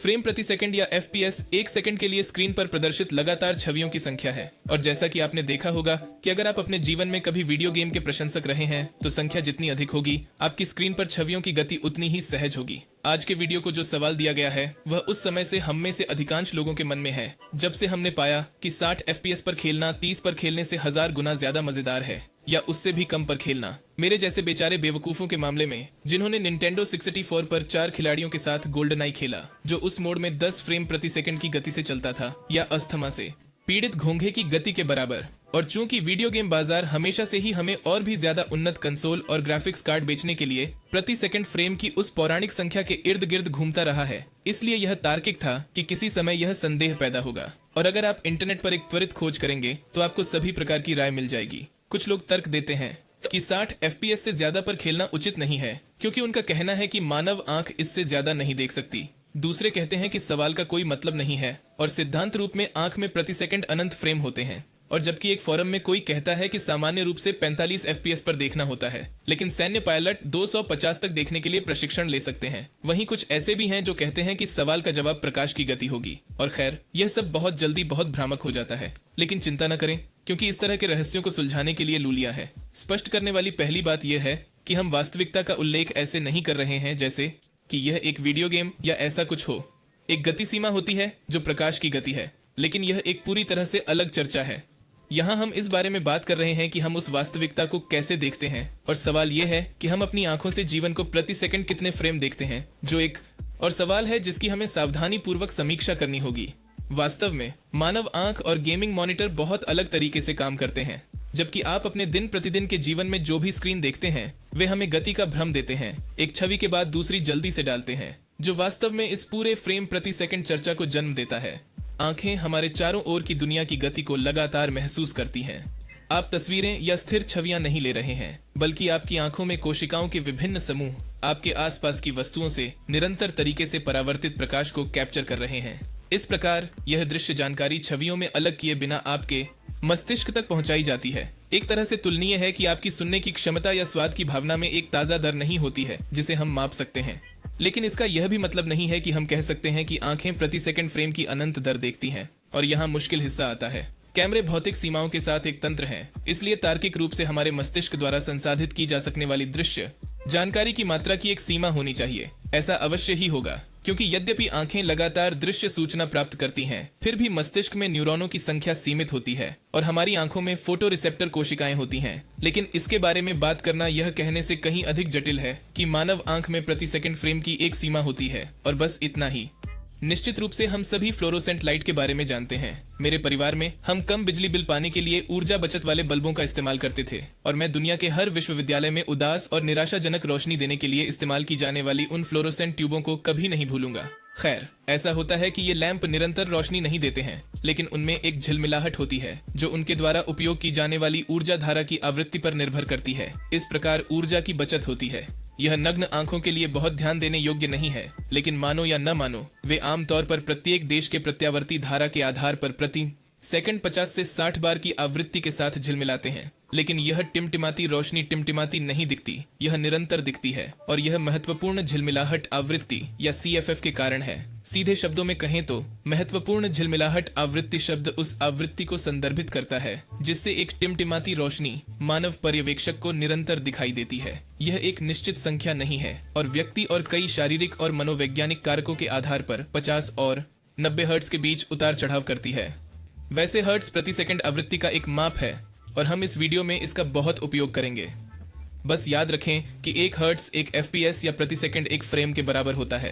Frame प्रति second या FPS एक सेकंड के लिए स्क्रीन पर प्रदर्शित लगातार छवियों की संख्या है। और जैसा कि आपने देखा होगा कि अगर आप अपने जीवन में कभी वीडियो गेम के प्रशंसक रहे हैं तो संख्या जितनी अधिक होगी आपकी स्क्रीन पर छवियों की गति उतनी ही सहज होगी। आज के वीडियो को जो सवाल दिया गया है वह उस समय से हम में से अधिकांश लोगों के मन में है जब से हमने पाया कि 60 FPS पर खेलना 30 पर खेलने से 1000 गुना ज्यादा मजेदार है, या उससे भी कम पर खेलना। मेरे जैसे बेचारे बेवकूफों के मामले में जिन्होंने निंटेंडो 64 पर 4 खिलाड़ियों के साथ गोल्डन आई खेला जो उस मोड में 10 फ्रेम प्रति सेकंड की गति से चलता था, या अस्थमा से पीड़ित घोंघे की गति के बराबर। और चूंकि वीडियो गेम बाजार हमेशा से ही हमें और भी ज्यादा उन्नत कंसोल और ग्राफिक्स कार्ड बेचने के लिए प्रति सेकंड फ्रेम की उस पौराणिक संख्या के इर्द गिर्द घूमता रहा है, इसलिए यह तार्किक था कि किसी समय यह संदेह पैदा होगा। और अगर आप इंटरनेट पर एक त्वरित खोज करेंगे तो आपको सभी प्रकार की राय मिल जाएगी। कुछ लोग तर्क देते हैं कि 60 FPS से ज्यादा पर खेलना उचित नहीं है क्योंकि उनका कहना है कि मानव आंख इससे ज्यादा नहीं देख सकती। दूसरे कहते हैं कि सवाल का कोई मतलब नहीं है और सिद्धांत रूप में आंख में प्रति सेकंड अनंत फ्रेम होते हैं। और जबकि एक फोरम में कोई कहता है कि सामान्य रूप से 45 FPS पर देखना होता है, लेकिन सैन्य पायलट 250 तक देखने के लिए प्रशिक्षण ले सकते हैं। वहीं कुछ ऐसे भी हैं जो कहते हैं कि सवाल का जवाब प्रकाश की गति होगी। और खैर, यह सब बहुत जल्दी बहुत भ्रामक हो जाता है, लेकिन चिंता न करें क्योंकि इस तरह के रहस्यों को सुलझाने के लिए लूलिया है। स्पष्ट करने वाली पहली बात यह है कि हम वास्तविकता का उल्लेख ऐसे नहीं कर रहे हैं जैसे कि यह एक वीडियो गेम या ऐसा कुछ हो। एक गति सीमा होती है जो प्रकाश की गति है, लेकिन यह एक पूरी तरह से अलग चर्चा है। यहाँ हम इस बारे में बात कर रहे हैं कि हम उस वास्तविकता को कैसे देखते हैं, और सवाल यह है कि हम अपनी आंखों से जीवन को प्रति सेकंड कितने फ्रेम देखते हैं, जो एक और सवाल है जिसकी हमें सावधानी पूर्वक समीक्षा करनी होगी। वास्तव में मानव आंख और गेमिंग मॉनिटर बहुत अलग तरीके से काम करते हैं। जबकि आप अपने दिन प्रतिदिन के जीवन में जो भी स्क्रीन देखते हैं वे हमें गति का भ्रम देते हैं, एक छवि के बाद दूसरी जल्दी से डालते हैं, जो वास्तव में इस पूरे फ्रेम प्रति सेकंड चर्चा को जन्म देता है। आंखें हमारे चारों ओर की दुनिया की गति को लगातार महसूस करती हैं। आप तस्वीरें या स्थिर छवियां नहीं ले रहे हैं, बल्कि आपकी आंखों में कोशिकाओं के विभिन्न समूह आपके आसपास की वस्तुओं से निरंतर तरीके से परावर्तित प्रकाश को कैप्चर कर रहे हैं। इस प्रकार यह दृश्य जानकारी छवियों में अलग किए बिना आपके मस्तिष्क तक पहुंचाई जाती है। एक तरह से तुलनीय है कि आपकी सुनने की क्षमता या स्वाद की भावना में एक ताजा दर नहीं होती है जिसे हम माप सकते हैं, लेकिन इसका यह भी मतलब नहीं है कि हम कह सकते हैं कि आंखें प्रति सेकंड फ्रेम की अनंत दर देखती हैं। और यहाँ मुश्किल हिस्सा आता है। कैमरे भौतिक सीमाओं के साथ एक तंत्र है, इसलिए तार्किक रूप से हमारे मस्तिष्क द्वारा संसाधित की जा सकने वाली दृश्य जानकारी की मात्रा की एक सीमा होनी चाहिए। ऐसा अवश्य ही होगा क्योंकि यद्यपि आंखें लगातार दृश्य सूचना प्राप्त करती हैं, फिर भी मस्तिष्क में न्यूरॉनों की संख्या सीमित होती है और हमारी आंखों में फोटो रिसेप्टर कोशिकाएं होती हैं। लेकिन इसके बारे में बात करना यह कहने से कहीं अधिक जटिल है कि मानव आंख में प्रति सेकंड फ्रेम की एक सीमा होती है और बस इतना ही। निश्चित रूप से हम सभी फ्लोरोसेंट लाइट के बारे में जानते हैं। मेरे परिवार में हम कम बिजली बिल पाने के लिए ऊर्जा बचत वाले बल्बों का इस्तेमाल करते थे, और मैं दुनिया के हर विश्वविद्यालय में उदास और निराशाजनक रोशनी देने के लिए इस्तेमाल की जाने वाली उन फ्लोरोसेंट ट्यूबों को कभी नहीं भूलूंगा। खैर, ऐसा होता है कि ये लैंप निरंतर रोशनी नहीं देते हैं, लेकिन उनमें एक झिलमिलाहट होती है जो उनके द्वारा उपयोग की जाने वाली ऊर्जा धारा की आवृत्ति पर निर्भर करती है। इस प्रकार ऊर्जा की बचत होती है। यह नग्न आंखों के लिए बहुत ध्यान देने योग्य नहीं है, लेकिन मानो या न मानो वे आमतौर पर प्रत्येक देश के प्रत्यावर्ती धारा के आधार पर प्रति सेकंड 50 से 60 बार की आवृत्ति के साथ झिलमिलाते हैं। लेकिन यह टिमटिमाती रोशनी टिमटिमाती नहीं दिखती, यह निरंतर दिखती है, और यह महत्वपूर्ण झिलमिलाहट आवृत्ति या CFF के कारण है। सीधे शब्दों में कहें तो महत्वपूर्ण झिलमिलाहट आवृत्ति शब्द उस आवृत्ति को संदर्भित करता है जिससे एक टिमटिमाती रोशनी मानव पर्यवेक्षक को निरंतर दिखाई देती है। यह एक निश्चित संख्या नहीं है और व्यक्ति और कई शारीरिक और मनोवैज्ञानिक कारकों के आधार पर 50 और 90 हर्ट्ज के बीच उतार चढ़ाव करती है। वैसे हर्ट्ज प्रति सेकंड आवृत्ति का एक माप है और हम इस वीडियो में इसका बहुत उपयोग करेंगे। बस याद रखें कि 1 हर्ट्ज एक FPS या प्रति सेकंड एक फ्रेम के बराबर होता है।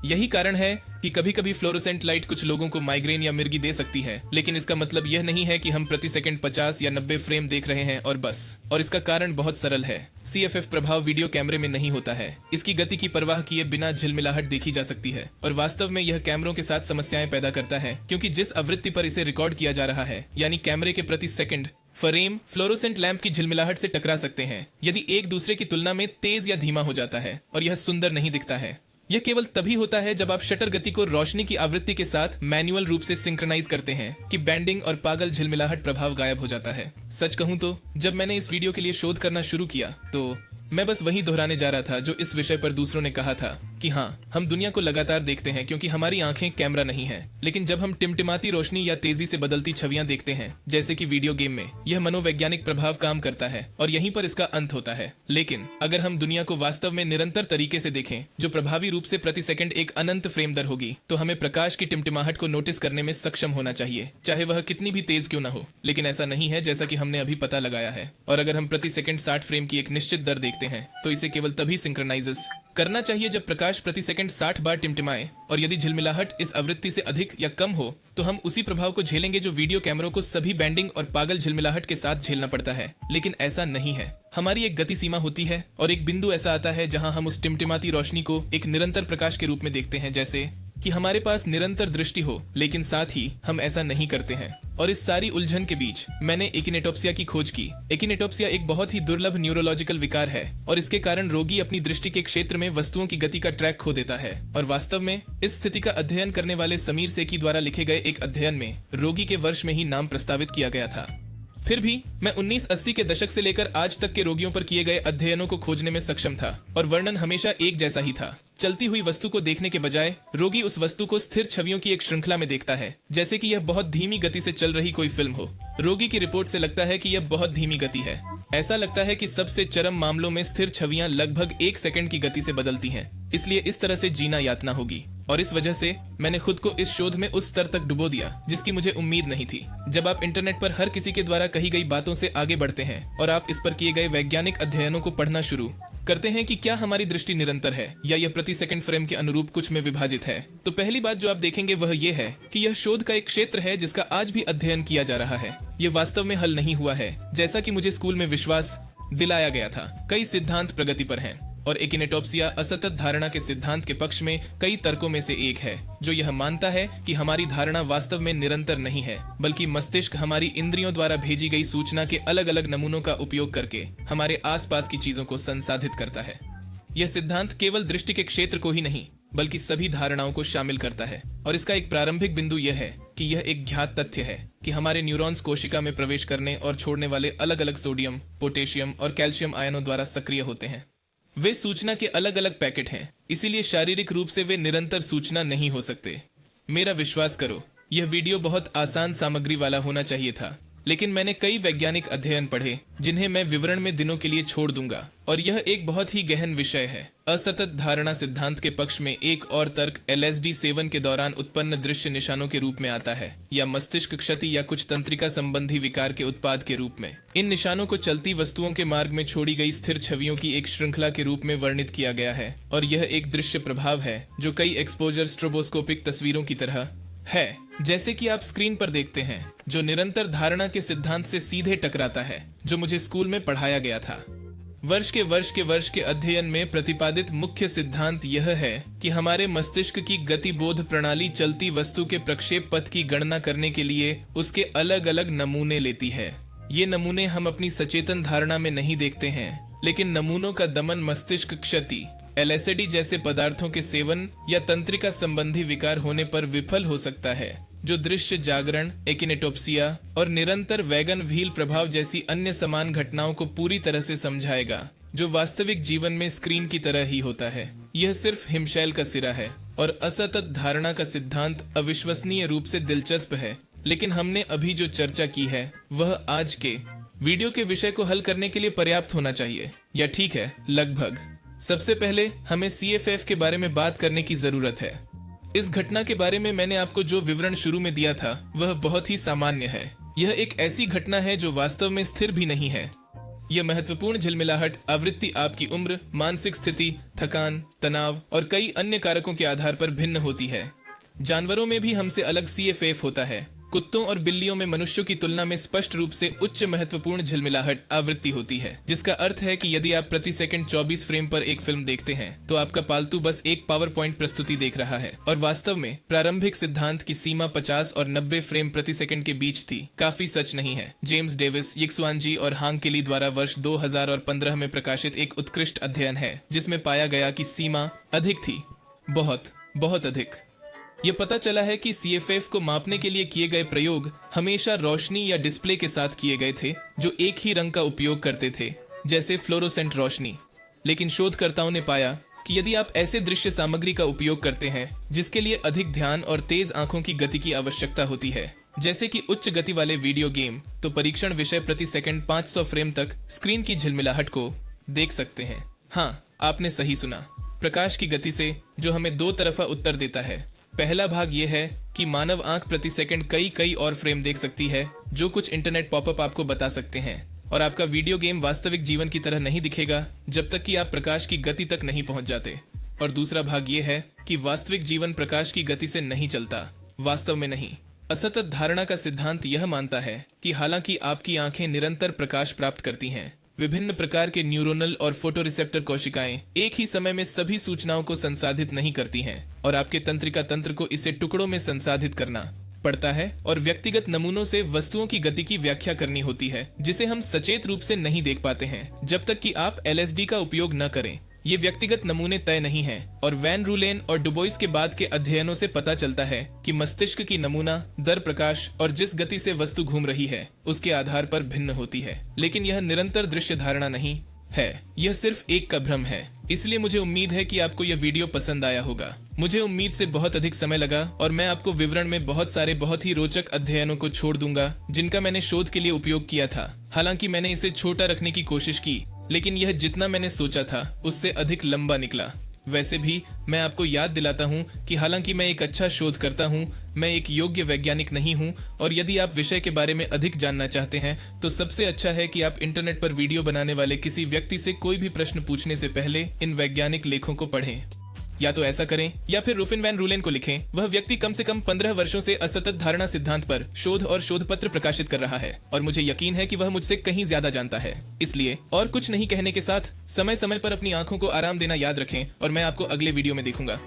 यही कारण है कि कभी कभी फ्लोरोसेंट लाइट कुछ लोगों को माइग्रेन या मिर्गी दे सकती है, लेकिन इसका मतलब यह नहीं है कि हम प्रति सेकंड 50 या 90 फ्रेम देख रहे हैं और बस। और इसका कारण बहुत सरल है। CFF प्रभाव वीडियो कैमरे में नहीं होता है। इसकी गति की परवाह किए बिना झिलमिलाहट देखी जा सकती है, और वास्तव में यह कैमरों के साथ समस्याएं पैदा करता है क्योंकि जिस आवृत्ति पर इसे रिकॉर्ड किया जा रहा है, यानी कैमरे के प्रति सेकंड फ्रेम फ्लोरोसेंट लैंप की झिलमिलाहट से टकरा सकते हैं यदि एक दूसरे की तुलना में तेज या धीमा हो जाता है, और यह सुंदर नहीं दिखता है। यह केवल तभी होता है जब आप शटर गति को रोशनी की आवृत्ति के साथ मैन्युअल रूप से सिंक्रोनाइज करते हैं कि बैंडिंग और पागल झिलमिलाहट प्रभाव गायब हो जाता है। सच कहूं तो जब मैंने इस वीडियो के लिए शोध करना शुरू किया तो मैं बस वही दोहराने जा रहा था जो इस विषय पर दूसरों ने कहा था कि हाँ, हम दुनिया को लगातार देखते हैं क्योंकि हमारी आंखें कैमरा नहीं है। लेकिन जब हम टिमटिमाती रोशनी या तेजी से बदलती छवियां देखते हैं, जैसे कि वीडियो गेम में, यह मनोवैज्ञानिक प्रभाव काम करता है और यहीं पर इसका अंत होता है। लेकिन अगर हम दुनिया को वास्तव में निरंतर तरीके से देखें, जो प्रभावी रूप से प्रति सेकंड एक अनंत फ्रेम दर होगी, तो हमें प्रकाश की टिमटिमाहट को नोटिस करने में सक्षम होना चाहिए, चाहे वह कितनी भी तेज क्यों न हो। लेकिन ऐसा नहीं है, जैसा कि हमने अभी पता लगाया है। और अगर हम प्रति सेकंड 60 फ्रेम की एक निश्चित दर देखते हैं, तो इसे केवल तभी सिंक्रोनाइजेस करना चाहिए जब प्रकाश प्रति सेकंड 60 बार टिमटिमाए। और यदि झिलमिलाहट इस आवृत्ति से अधिक या कम हो, तो हम उसी प्रभाव को झेलेंगे जो वीडियो कैमरों को सभी बैंडिंग और पागल झिलमिलाहट के साथ झेलना पड़ता है। लेकिन ऐसा नहीं है। हमारी एक गति सीमा होती है और एक बिंदु ऐसा आता है जहां हम उस टिमटिमाती रोशनी को एक निरंतर प्रकाश के रूप में देखते हैं, जैसे कि हमारे पास निरंतर दृष्टि हो। लेकिन साथ ही हम ऐसा नहीं करते हैं। और इस सारी उलझन के बीच मैंने एकिनेटोप्सिया की खोज की। एकिनेटोप्सिया एक बहुत ही दुर्लभ न्यूरोलॉजिकल विकार है और इसके कारण रोगी अपनी दृष्टि के क्षेत्र में वस्तुओं की गति का ट्रैक खो देता है। और वास्तव में इस स्थिति का अध्ययन करने वाले समीर सेकी द्वारा लिखे गए एक अध्ययन में रोगी के वर्ष में ही नाम प्रस्तावित किया गया था। फिर भी मैं 1980 के दशक से लेकर आज तक के रोगियों पर किए गए अध्ययनों को खोजने में सक्षम था और वर्णन हमेशा एक जैसा ही था। चलती हुई वस्तु को देखने के बजाय रोगी उस वस्तु को स्थिर छवियों की एक श्रृंखला में देखता है, जैसे कि यह बहुत धीमी गति से चल रही कोई फिल्म हो। रोगी की रिपोर्ट से लगता है कि यह बहुत धीमी गति है। ऐसा लगता है कि सबसे चरम मामलों में स्थिर छवियां लगभग 1 सेकंड की गति से बदलती हैं। इसलिए इस तरह से जीना यातना होगी। और इस वजह से मैंने खुद को इस शोध में उस स्तर तक डुबो दिया जिसकी मुझे उम्मीद नहीं थी। जब आप इंटरनेट पर हर किसी के द्वारा कही गई बातों से आगे बढ़ते हैं और आप इस पर किए गए वैज्ञानिक अध्ययनों को पढ़ना शुरू करते हैं कि क्या हमारी दृष्टि निरंतर है या यह प्रति सेकंड फ्रेम के अनुरूप कुछ में विभाजित है, तो पहली बात जो आप देखेंगे वह यह है कि यह शोध का एक क्षेत्र है जिसका आज भी अध्ययन किया जा रहा है। यह वास्तव में हल नहीं हुआ है, जैसा कि मुझे स्कूल में विश्वास दिलाया गया था। कई सिद्धांत प्रगति पर हैं और एकिनेटोप्सिया असतत धारणा के सिद्धांत के पक्ष में कई तर्कों में से एक है, जो यह मानता है कि हमारी धारणा वास्तव में निरंतर नहीं है, बल्कि मस्तिष्क हमारी इंद्रियों द्वारा भेजी गई सूचना के अलग अलग नमूनों का उपयोग करके हमारे आसपास की चीजों को संसाधित करता है। यह सिद्धांत केवल दृष्टि के क्षेत्र को ही नहीं, बल्कि सभी धारणाओं को शामिल करता है। और इसका एक प्रारंभिक बिंदु यह है कि यह एक ज्ञात तथ्य है कि हमारे न्यूरॉन्स कोशिका में प्रवेश करने और छोड़ने वाले अलग अलग सोडियम, पोटेशियम और कैल्शियम आयनों द्वारा सक्रिय होते हैं। वे सूचना के अलग अलग पैकेट हैं, इसीलिए शारीरिक रूप से वे निरंतर सूचना नहीं हो सकते। मेरा विश्वास करो, यह वीडियो बहुत आसान सामग्री वाला होना चाहिए था, लेकिन मैंने कई वैज्ञानिक अध्ययन पढ़े जिन्हें मैं विवरण में दिनों के लिए छोड़ दूंगा। और यह एक बहुत ही गहन विषय है। असतत धारणा सिद्धांत के पक्ष में एक और तर्क LSD सेवन के दौरान उत्पन्न दृश्य निशानों के रूप में आता है, या मस्तिष्क क्षति या कुछ तंत्रिका संबंधी विकार के उत्पाद के रूप में। इन निशानों को चलती वस्तुओं के मार्ग में छोड़ी गई स्थिर छवियों की एक श्रृंखला के रूप में वर्णित किया गया है। और यह एक दृश्य प्रभाव है जो कई एक्सपोजर स्ट्रोबोस्कोपिक तस्वीरों की तरह है, जैसे कि आप स्क्रीन पर देखते हैं, जो निरंतर धारणा के सिद्धांत से सीधे टकराता है जो मुझे स्कूल में पढ़ाया गया था। वर्ष के अध्ययन में प्रतिपादित मुख्य सिद्धांत यह है कि हमारे मस्तिष्क की गतिबोध प्रणाली चलती वस्तु के प्रक्षेप पथ की गणना करने के लिए उसके अलग अलग नमूने लेती है। ये नमूने हम अपनी सचेतन धारणा में नहीं देखते हैं, लेकिन नमूनों का दमन मस्तिष्क क्षति, LSD जैसे पदार्थों के सेवन या तंत्रिका संबंधी विकार होने पर विफल हो सकता है, जो दृश्य जागरण, एकिनेटोप्सिया और निरंतर वैगन व्हील प्रभाव जैसी अन्य समान घटनाओं को पूरी तरह से समझाएगा, जो वास्तविक जीवन में स्क्रीन की तरह ही होता है। यह सिर्फ हिमशैल का सिरा है और असतत धारणा का सिद्धांत अविश्वसनीय रूप से दिलचस्प है। लेकिन हमने अभी जो चर्चा की है वह आज के वीडियो के विषय को हल करने के लिए पर्याप्त होना चाहिए, या ठीक है, लगभग। सबसे पहले हमें CFF के बारे में बात करने की जरूरत है। इस घटना के बारे में मैंने आपको जो विवरण शुरू में दिया था वह बहुत ही सामान्य है। यह एक ऐसी घटना है जो वास्तव में स्थिर भी नहीं है। यह महत्वपूर्ण झिलमिलाहट आवृत्ति आपकी उम्र, मानसिक स्थिति, थकान, तनाव और कई अन्य कारकों के आधार पर भिन्न होती है। जानवरों में भी हमसे अलग CFF होता है। कुत्तों और बिल्लियों में मनुष्यों की तुलना में स्पष्ट रूप से उच्च महत्वपूर्ण झिलमिलाहट आवृत्ति होती है, जिसका अर्थ है कि यदि आप प्रति सेकंड 24 फ्रेम पर एक फिल्म देखते हैं तो आपका पालतू बस एक पावरपॉइंट प्रस्तुति देख रहा है। और वास्तव में प्रारंभिक सिद्धांत की सीमा 50 और 90 फ्रेम प्रति सेकंड के बीच थी काफी सच नहीं है। जेम्स डेविस, यिक्सुआनजी और हांग केली द्वारा वर्ष 2015 में प्रकाशित एक उत्कृष्ट अध्ययन है जिसमें पाया गया कि सीमा अधिक थी, बहुत बहुत अधिक। यह पता चला है कि CFF को मापने के लिए किए गए प्रयोग हमेशा रोशनी या डिस्प्ले के साथ किए गए थे जो एक ही रंग का उपयोग करते थे, जैसे फ्लोरोसेंट रोशनी। लेकिन शोधकर्ताओं ने पाया कि यदि आप ऐसे दृश्य सामग्री का उपयोग करते हैं जिसके लिए अधिक ध्यान और तेज आंखों की गति की आवश्यकता होती है, जैसे कि उच्च गति वाले वीडियो गेम, तो परीक्षण विषय प्रति सेकंड 500 फ्रेम तक स्क्रीन की झिलमिलाहट को देख सकते हैं। हाँ, आपने सही सुना, प्रकाश की गति से, जो हमें दो तरफा उत्तर देता है। पहला भाग यह है कि मानव आंख प्रति सेकंड कई और फ्रेम देख सकती है, जो कुछ इंटरनेट पॉपअप आपको बता सकते हैं, और आपका वीडियो गेम वास्तविक जीवन की तरह नहीं दिखेगा जब तक कि आप प्रकाश की गति तक नहीं पहुंच जाते। और दूसरा भाग ये है कि वास्तविक जीवन प्रकाश की गति से नहीं चलता, वास्तव में नहीं। असतत धारणा का सिद्धांत यह मानता है कि हालांकि आपकी आंखें निरंतर प्रकाश प्राप्त करती हैं, विभिन्न प्रकार के न्यूरोनल और फोटोरिसेप्टर कोशिकाएं एक ही समय में सभी सूचनाओं को संसाधित नहीं करती हैं, और आपके तंत्रिका तंत्र को इसे टुकड़ों में संसाधित करना पड़ता है और व्यक्तिगत नमूनों से वस्तुओं की गति की व्याख्या करनी होती है, जिसे हम सचेत रूप से नहीं देख पाते हैं जब तक कि आप LSD का उपयोग न करें। ये व्यक्तिगत नमूने तय नहीं हैं, और वैन रूलेन और डुबोइस के बाद के अध्ययनों से पता चलता है कि मस्तिष्क की नमूना दर प्रकाश और जिस गति से वस्तु घूम रही है उसके आधार पर भिन्न होती है। लेकिन यह निरंतर दृश्य धारणा नहीं है, यह सिर्फ एक का भ्रम है। इसलिए मुझे उम्मीद है कि आपको यह वीडियो पसंद आया होगा। मुझे उम्मीद से बहुत अधिक समय लगा, और मैं आपको विवरण में बहुत सारे बहुत ही रोचक अध्ययनों को छोड़ दूंगा जिनका मैंने शोध के लिए उपयोग किया था। हालांकि मैंने इसे छोटा रखने की कोशिश की, लेकिन यह जितना मैंने सोचा था उससे अधिक लंबा निकला। वैसे भी मैं आपको याद दिलाता हूं कि हालांकि मैं एक अच्छा शोध करता हूं, मैं एक योग्य वैज्ञानिक नहीं हूं, और यदि आप विषय के बारे में अधिक जानना चाहते हैं तो सबसे अच्छा है कि आप इंटरनेट पर वीडियो बनाने वाले किसी व्यक्ति से कोई भी प्रश्न पूछने से पहले इन वैज्ञानिक लेखों को पढ़ें। या तो ऐसा करें या फिर रुफिन वैन रूलेन को लिखें। वह व्यक्ति कम से कम 15 वर्षों से असतत धारणा सिद्धांत पर शोध और शोध पत्र प्रकाशित कर रहा है, और मुझे यकीन है कि वह मुझसे कहीं ज्यादा जानता है। इसलिए और कुछ नहीं कहने के साथ समय समय पर अपनी आंखों को आराम देना याद रखें, और मैं आपको अगले वीडियो में देखूंगा।